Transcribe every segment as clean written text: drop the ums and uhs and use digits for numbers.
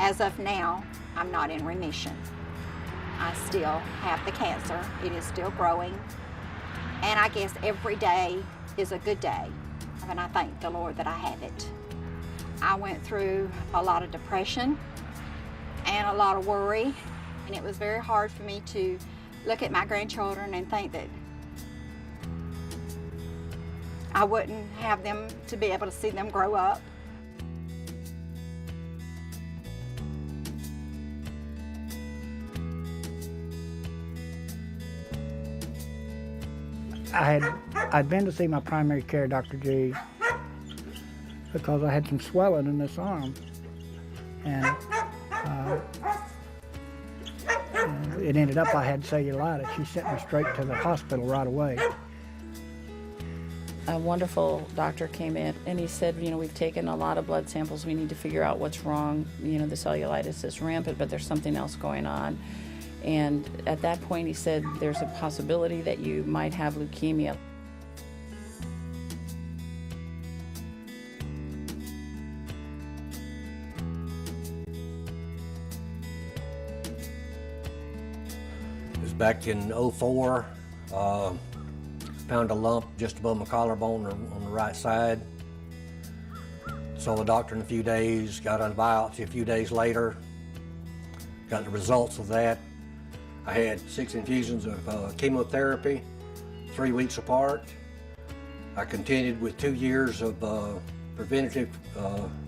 As of now, I'm not in remission. I still have the cancer. It is still growing. And I guess every day is a good day. And I thank the Lord that I have it. I went through a lot of depression and a lot of worry. And it was very hard for me to look at my grandchildren and think that I wouldn't have them to be able to see them grow up. I'd been to see my primary care, Dr. G, because I had some swelling in this arm. And it ended up I had cellulitis. She sent me straight to the hospital right away. A wonderful doctor came in and he said, we've taken a lot of blood samples. We need to figure out what's wrong. The cellulitis is rampant, but there's something else going on. And at that point he said, there's a possibility that you might have leukemia. It was back in '04. Found a lump just above my collarbone on the right side. Saw the doctor in a few days, got a biopsy a few days later, got the results of that. I had 6 infusions of chemotherapy, 3 weeks apart. I continued with 2 years of preventative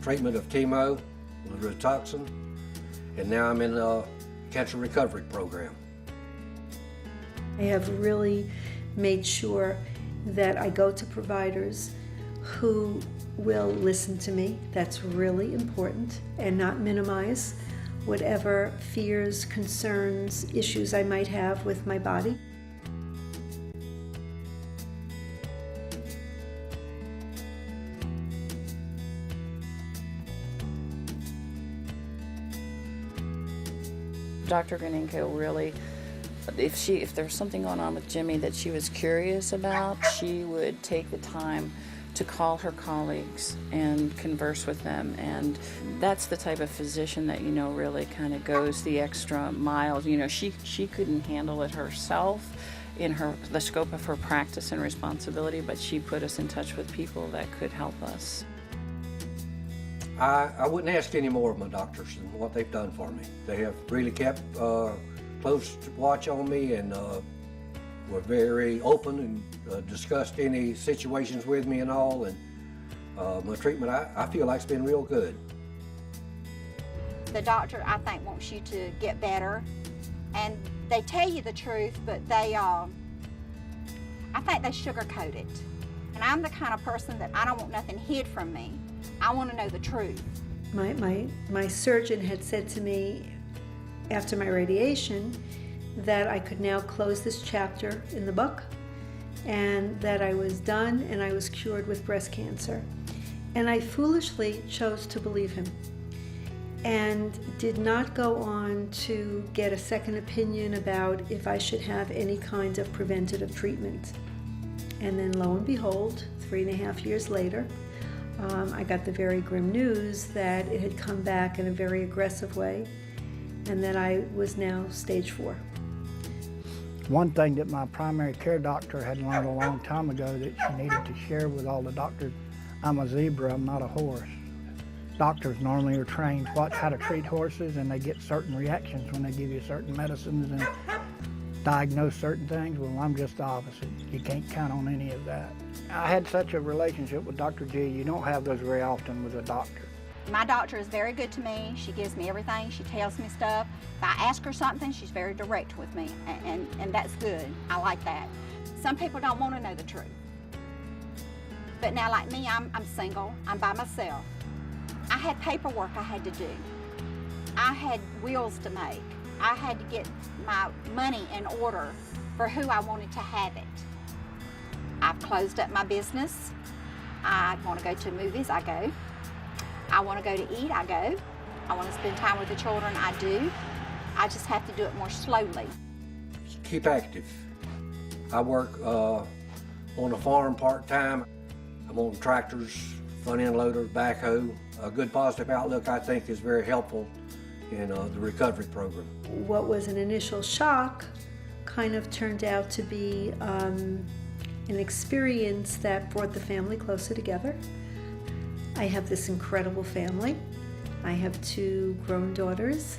treatment of chemo with Rituxan, and now I'm in a cancer recovery program. I have really made sure that I go to providers who will listen to me. That's really important, and not minimize whatever fears, concerns, issues I might have with my body. Dr. Granenko really, if there's something going on with Jimmy that she was curious about, she would take the time to call her colleagues and converse with them. And that's the type of physician that, really kind of goes the extra mile. She couldn't handle it herself in the scope of her practice and responsibility, but she put us in touch with people that could help us. I wouldn't ask any more of my doctors than what they've done for me. They have really kept close watch on me and were very open and discussed any situations with me and all. And my treatment, I feel like it's been real good. The doctor, I think, wants you to get better. And they tell you the truth, but I think they sugarcoat it. And I'm the kind of person that I don't want nothing hid from me. I want to know the truth. My surgeon had said to me after my radiation that I could now close this chapter in the book and that I was done and I was cured with breast cancer. And I foolishly chose to believe him and did not go on to get a second opinion about if I should have any kind of preventative treatment. And then lo and behold, 3.5 years later, I got the very grim news that it had come back in a very aggressive way and that I was now stage 4. One thing that my primary care doctor had learned a long time ago that she needed to share with all the doctors, I'm a zebra, I'm not a horse. Doctors normally are trained how to treat horses, and they get certain reactions when they give you certain medicines and diagnose certain things. Well, I'm just the opposite. You can't count on any of that. I had such a relationship with Dr. G. You don't have those very often with a doctor. My doctor is very good to me. She gives me everything. She tells me stuff. If I ask her something, she's very direct with me, and that's good. I like that. Some people don't want to know the truth. But now, like me, I'm single. I'm by myself. I had paperwork I had to do. I had wills to make. I had to get my money in order for who I wanted to have it. I've closed up my business. I want to go to movies, I go. I want to go to eat, I go. I want to spend time with the children, I do. I just have to do it more slowly. Keep active. I work on a farm part-time. I'm on tractors, front-end loader, backhoe. A good positive outlook, I think, is very helpful in the recovery program. What was an initial shock kind of turned out to be an experience that brought the family closer together. I have this incredible family. I have 2 grown daughters,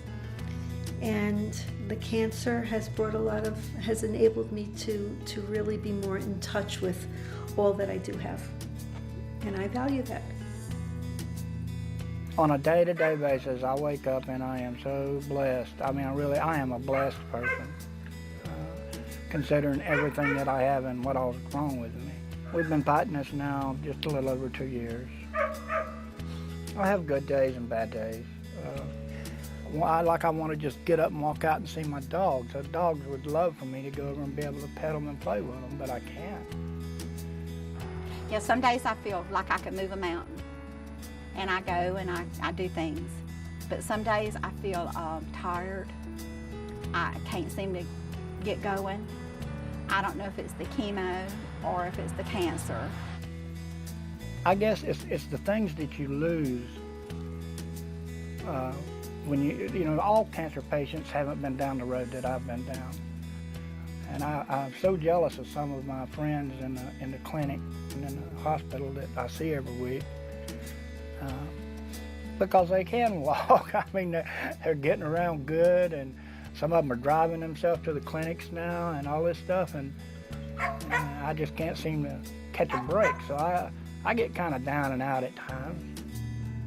and the cancer has enabled me to really be more in touch with all that I do have, and I value that. On a day-to-day basis, I wake up and I am so blessed. I mean, I am a blessed person, considering everything that I have and what all's wrong with me. We've been fighting this now just a little over 2 years. I have good days and bad days. I want to just get up and walk out and see my dogs. The dogs would love for me to go over and be able to pet them and play with them, but I can't. Yeah, some days I feel like I could move a mountain, and I go and I do things. But some days I feel tired. I can't seem to get going. I don't know if it's the chemo or if it's the cancer. I guess it's the things that you lose when all cancer patients haven't been down the road that I've been down. And I'm so jealous of some of my friends in the clinic and in the hospital that I see every week because they can walk. I mean, they're getting around good, and some of them are driving themselves to the clinics now and all this stuff, and I just can't seem to catch a break. So I get kind of down and out at times.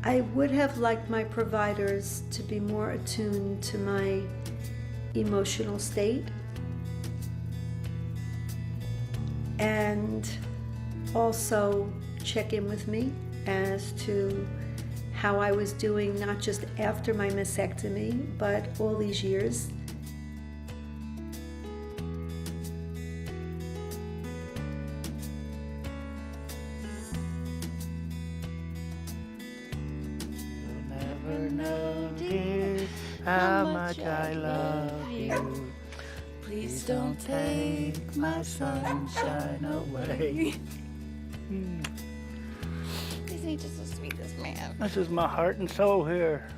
I would have liked my providers to be more attuned to my emotional state and also check in with me as to how I was doing, not just after my mastectomy, but all these years. Know, dear, how much I love you. Please don't take my sunshine away. Isn't he just the sweetest man? This is my heart and soul here.